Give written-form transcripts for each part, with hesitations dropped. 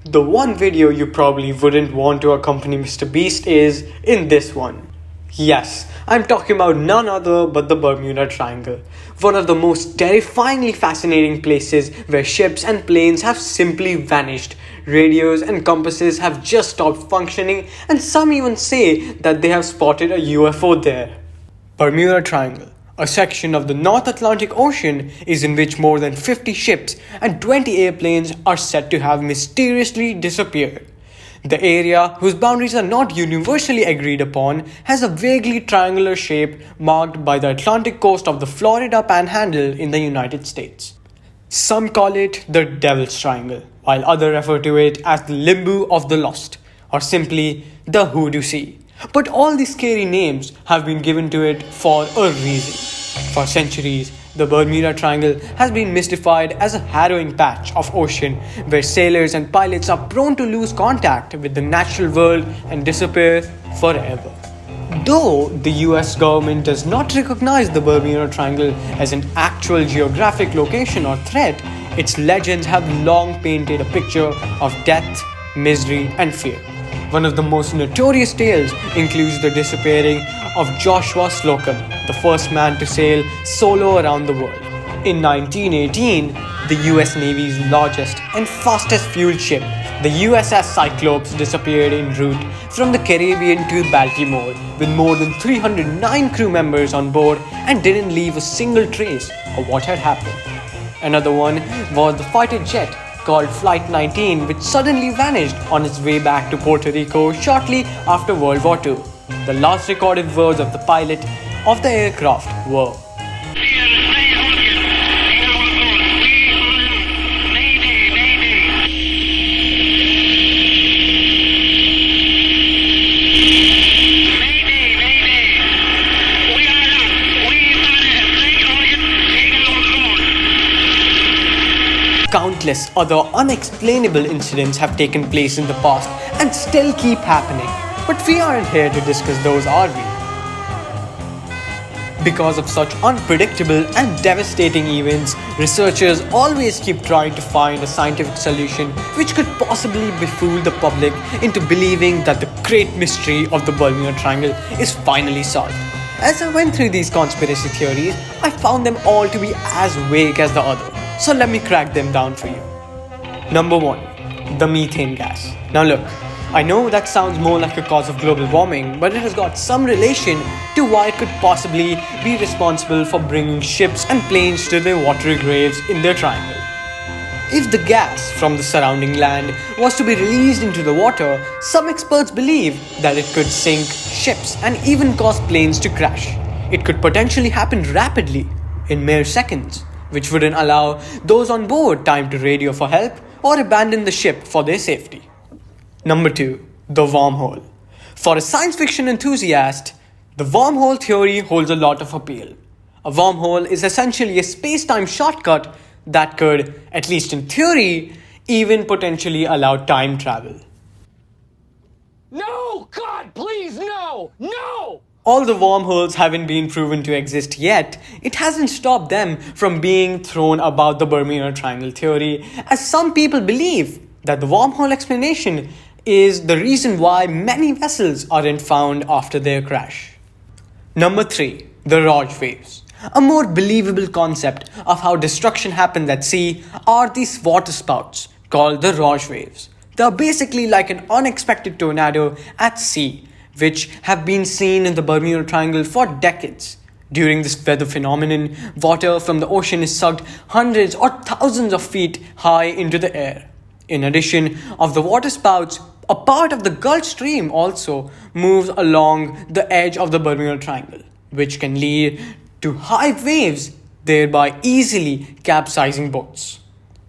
The one video you probably wouldn't want to accompany Mr. Beast is in this one. Yes, I'm talking about none other but the Bermuda Triangle, one of the most terrifyingly fascinating places where ships and planes have simply vanished. Radios and compasses have just stopped functioning, and some even say that they have spotted a UFO there. Bermuda Triangle, a section of the North Atlantic Ocean, is in which more than 50 ships and 20 airplanes are said to have mysteriously disappeared. The area, whose boundaries are not universally agreed upon, has a vaguely triangular shape marked by the Atlantic coast of the Florida Panhandle in the United States. Some call it the Devil's Triangle, while others refer to it as the Limbo of the Lost, or simply the Hoodoo Sea. But all these scary names have been given to it for a reason. For centuries, the Bermuda Triangle has been mystified as a harrowing patch of ocean where sailors and pilots are prone to lose contact with the natural world and disappear forever. Though the US government does not recognize the Bermuda Triangle as an actual geographic location or threat, its legends have long painted a picture of death, misery, and fear. One of the most notorious tales includes the disappearing of Joshua Slocum, the first man to sail solo around the world. In 1918, the US Navy's largest and fastest fueled ship, the USS Cyclops, disappeared en route from the Caribbean to Baltimore with more than 309 crew members on board and didn't leave a single trace of what had happened. Another one was the fighter jet called Flight 19, which suddenly vanished on its way back to Puerto Rico shortly after World War II. The last recorded words of the pilot of the aircraft were, Countless other unexplainable incidents have taken place in the past and still keep happening, but we aren't here to discuss those, are we? Because of such unpredictable and devastating events, researchers always keep trying to find a scientific solution which could possibly befool the public into believing that the great mystery of the Bermuda Triangle is finally solved. As I went through these conspiracy theories, I found them all to be as vague as the other. So let me crack them down for you. Number 1. The methane gas. Now look, I know that sounds more like a cause of global warming, but it has got some relation to why it could possibly be responsible for bringing ships and planes to their watery graves in their triangle. If the gas from the surrounding land was to be released into the water, some experts believe that it could sink ships and even cause planes to crash. It could potentially happen rapidly, in mere seconds, which wouldn't allow those on board time to radio for help or abandon the ship for their safety. Number 2. The wormhole. For a science fiction enthusiast, the wormhole theory holds a lot of appeal. A wormhole is essentially a space-time shortcut that could, at least in theory, even potentially allow time travel. No! God, please, no! No! Although wormholes haven't been proven to exist yet, it hasn't stopped them from being thrown about the Bermuda Triangle theory, as some people believe that the wormhole explanation is the reason why many vessels aren't found after their crash. Number 3. The Raj waves. A more believable concept of how destruction happens at sea are these waterspouts called the Raj waves. They are basically like an unexpected tornado at sea, which have been seen in the Bermuda Triangle for decades. During this weather phenomenon, water from the ocean is sucked hundreds or thousands of feet high into the air. In addition of the waterspouts, a part of the Gulf Stream also moves along the edge of the Bermuda Triangle, which can lead to high waves, thereby easily capsizing boats.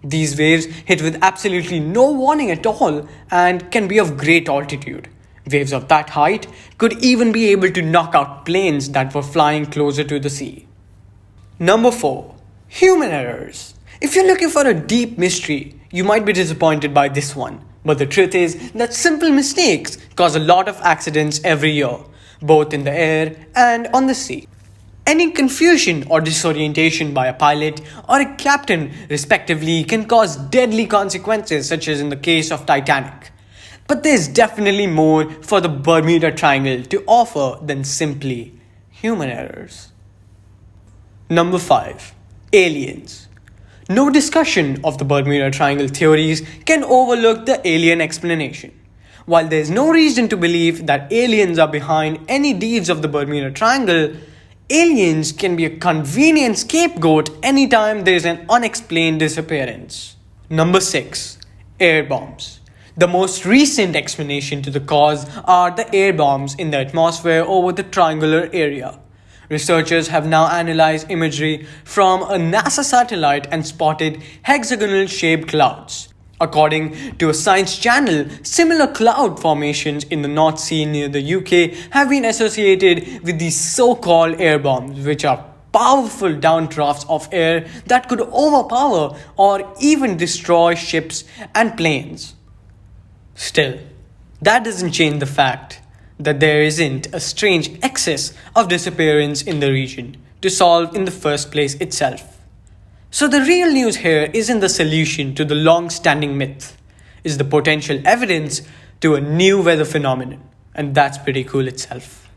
These waves hit with absolutely no warning at all and can be of great altitude. Waves of that height could even be able to knock out planes that were flying closer to the sea. Number 4. Human errors. If you're looking for a deep mystery, you might be disappointed by this one. But the truth is that simple mistakes cause a lot of accidents every year, both in the air and on the sea. Any confusion or disorientation by a pilot or a captain, respectively, can cause deadly consequences, such as in the case of Titanic. But there's definitely more for the Bermuda Triangle to offer than simply human errors. Number 5. Aliens. No discussion of the Bermuda Triangle theories can overlook the alien explanation. While there's no reason to believe that aliens are behind any deeds of the Bermuda Triangle, aliens can be a convenient scapegoat anytime there's an unexplained disappearance. Number 6. Air bombs. The most recent explanation to the cause are the air bombs in the atmosphere over the triangular area. Researchers have now analyzed imagery from a NASA satellite and spotted hexagonal-shaped clouds. According to a science channel, similar cloud formations in the North Sea near the UK have been associated with these so-called air bombs, which are powerful downdrafts of air that could overpower or even destroy ships and planes. Still, that doesn't change the fact that there isn't a strange excess of disappearance in the region to solve in the first place itself. So the real news here isn't the solution to the long-standing myth, it's the potential evidence to a new weather phenomenon, and that's pretty cool itself.